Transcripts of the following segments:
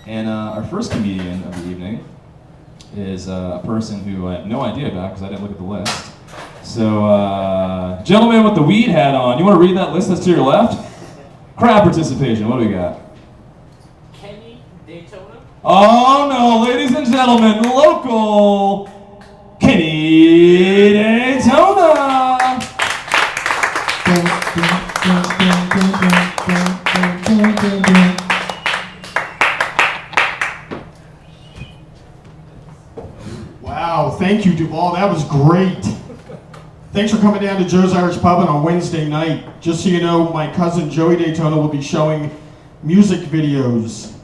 And our first comedian of the evening is a person who I had no idea about because I didn't look at the list. So, gentleman with the weed hat on, you want to read that list that's to your left? Crowd participation, what do we got? Daytona? Oh no, ladies and gentlemen, local Kenny Daytona! Wow, thank you, Duval. That was great. Thanks for coming down to Joe's Irish Pub on a Wednesday night. Just so you know, my cousin Joey Daytona will be showing music videos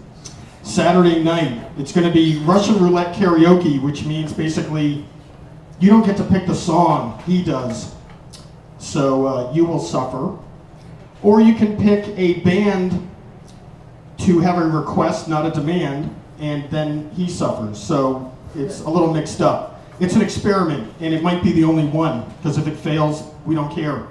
Saturday night. It's going to be Russian roulette karaoke, which means basically you don't get to pick the song, he does. So you will suffer. Or you can pick a band to have a request, not a demand, and then he suffers. So it's a little mixed up. It's an experiment, and it might be the only one, because if it fails, we don't care.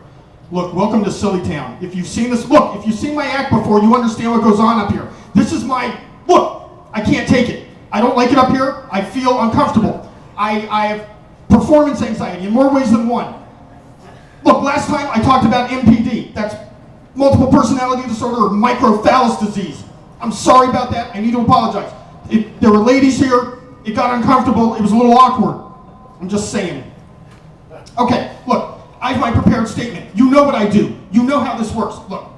Look, welcome to Silly Town. If you've seen this, look, if you've seen my act before, you understand what goes on up here. This is my, look, I can't take it. I don't like it up here. I feel uncomfortable. I have performance anxiety in more ways than one. Look, last time I talked about MPD. That's multiple personality disorder or microphallus disease. I'm sorry about that. I need to apologize. There were ladies here. It got uncomfortable. It was a little awkward. I'm just saying. Okay, look, I have my prepared statement. You know what I do. You know how this works. Look.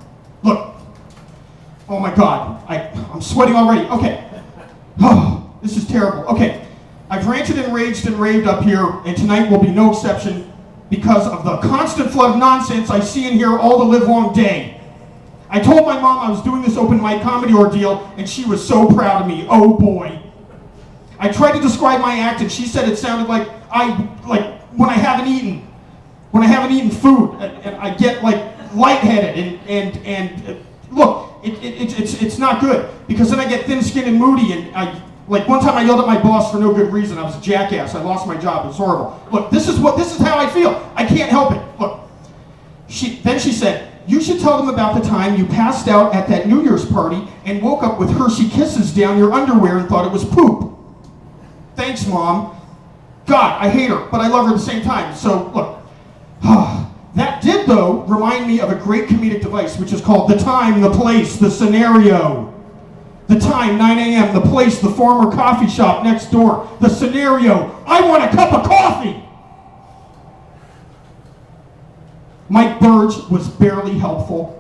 Oh my God, I'm sweating already. Okay. Oh, this is terrible. Okay, I've ranted and raged and raved up here, and tonight will be no exception because of the constant flood of nonsense I see in here all the livelong day. I told my mom I was doing this open mic comedy ordeal, and she was so proud of me. Oh boy. I tried to describe my act, and she said it sounded like when I haven't eaten food, and I get like lightheaded, and look, it's not good, because then I get thin-skinned and moody, and like one time I yelled at my boss for no good reason. I was a jackass. I lost my job. It was horrible. Look, this is how I feel. I can't help it. Look, then she said, you should tell them about the time you passed out at that New Year's party and woke up with Hershey Kisses down your underwear and thought it was poop. Thanks, Mom. God, I hate her, but I love her at the same time. So, look. That did, though, remind me of a great comedic device, which is called the time, the place, the scenario. The time, 9 a.m., the place, the former coffee shop next door. The scenario, I want a cup of coffee. Mike Burge was barely helpful.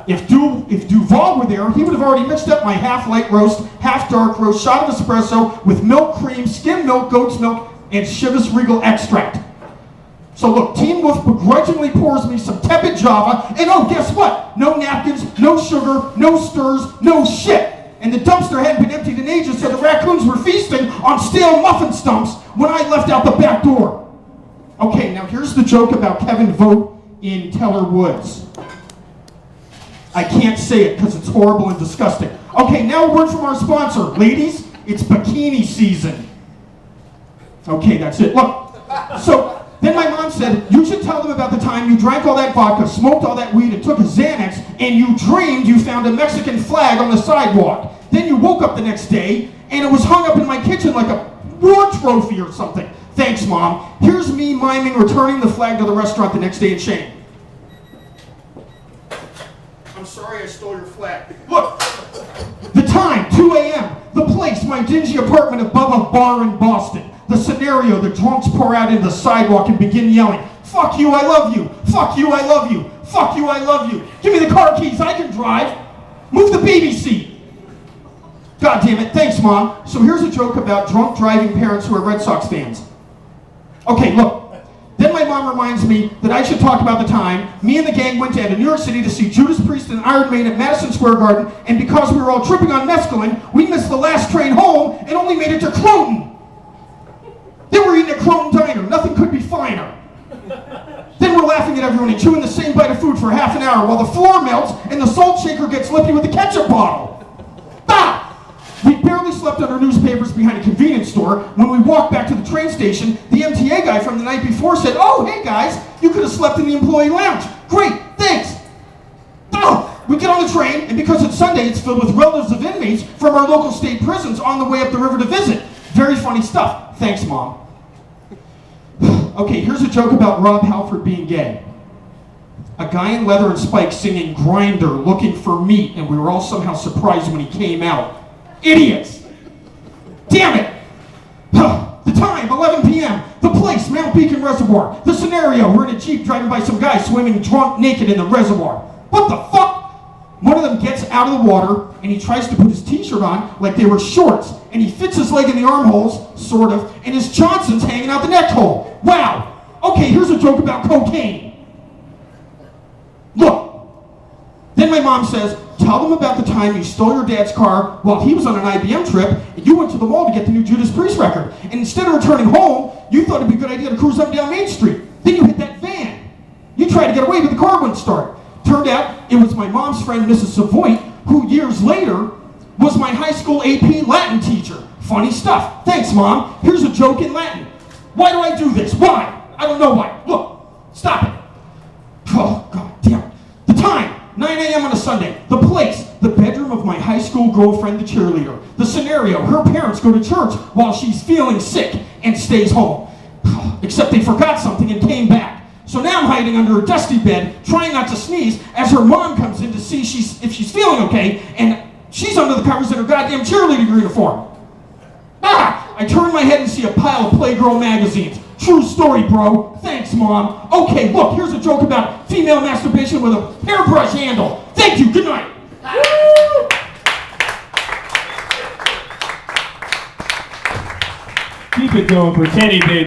If Duval were there, he would have already mixed up my half light roast, half dark roast, shot of espresso with milk cream, skim milk, goat's milk, and Chivas Regal extract. So look, Teen Wolf begrudgingly pours me some tepid Java, and oh, guess what? No napkins, no sugar, no stirs, no shit. And the dumpster hadn't been emptied in ages, so the raccoons were feasting on stale muffin stumps when I left out the back door. Okay, now here's the joke about Kevin Vogt in Teller Woods. I can't say it because it's horrible and disgusting. Okay, now a word from our sponsor. Ladies, it's bikini season. Okay, that's it. Look, so then my mom said, you should tell them about the time you drank all that vodka, smoked all that weed, and took a Xanax, and you dreamed you found a Mexican flag on the sidewalk. Then you woke up the next day, and it was hung up in my kitchen like a war trophy or something. Thanks, Mom. Here's me miming returning the flag to the restaurant the next day in shame. I'm sorry I stole your flag. Look, the time, 2 a.m., the place, my dingy apartment above a bar in Boston. The scenario, the drunks pour out into the sidewalk and begin yelling, fuck you, I love you. Fuck you, I love you. Fuck you, I love you. Give me the car keys, I can drive. Move the baby seat. God damn it, thanks, Mom. So here's a joke about drunk driving parents who are Red Sox fans. Okay, look. Then my mom reminds me that I should talk about the time me and the gang went down to New York City to see Judas Priest and Iron Maiden at Madison Square Garden, and because we were all tripping on mescaline, we missed the last train home and only made it to Croton. Then we're eating at Croton Diner. Nothing could be finer. Then we're laughing at everyone and chewing the same bite of food for half an hour while the floor melts and the salt shaker gets lippy with the ketchup bottle. Bah! We barely slept under newspapers behind a convenience store. When we walked back to the train station, the MTA guy from the night before said, oh, hey guys, you could have slept in the employee lounge. Great, thanks. Oh, we get on the train, and because it's Sunday, it's filled with relatives of inmates from our local state prisons on the way up the river to visit. Very funny stuff. Thanks, Mom. Okay, here's a joke about Rob Halford being gay. A guy in leather and spikes singing Grinder looking for meat, and we were all somehow surprised when he came out. Idiots! Damn it! The time, 11 p.m. The place, Mount Beacon Reservoir. The scenario, we're in a Jeep driving by some guy swimming drunk naked in the reservoir. What the fuck? One of them gets out of the water, and he tries to put his t-shirt on like they were shorts, and he fits his leg in the armholes, sort of, and his Johnson's hanging out the neck hole. Wow! Okay, here's a joke about cocaine. Look. Then my mom says, tell them about the time you stole your dad's car while he was on an IBM trip, and you went to the mall to get the new Judas Priest record. And instead of returning home, you thought it'd be a good idea to cruise up and down Main Street. Then you hit that van. You tried to get away, but the car wouldn't start. Turned out it was my mom's friend, Mrs. Savoy, who years later was my high school AP Latin teacher. Funny stuff. Thanks, Mom. Here's a joke in Latin. Why do I do this? Why? I don't know why. Look. Stop it. Oh, God damn it. The time, 9 a.m. on a Sunday. The place, the bedroom of my high school girlfriend, the cheerleader. The scenario, her parents go to church while she's feeling sick and stays home. Except they forgot something and came back. So now I'm hiding under a dusty bed, trying not to sneeze, as her mom comes in to see if she's feeling okay, and she's under the covers in her goddamn cheerleading uniform. I turn my head and see a pile of Playgirl magazines. True story, bro. Thanks, Mom. Okay, look, here's a joke about female masturbation with a hairbrush handle. Thank you. Good night. Keep it going for Kenny, baby.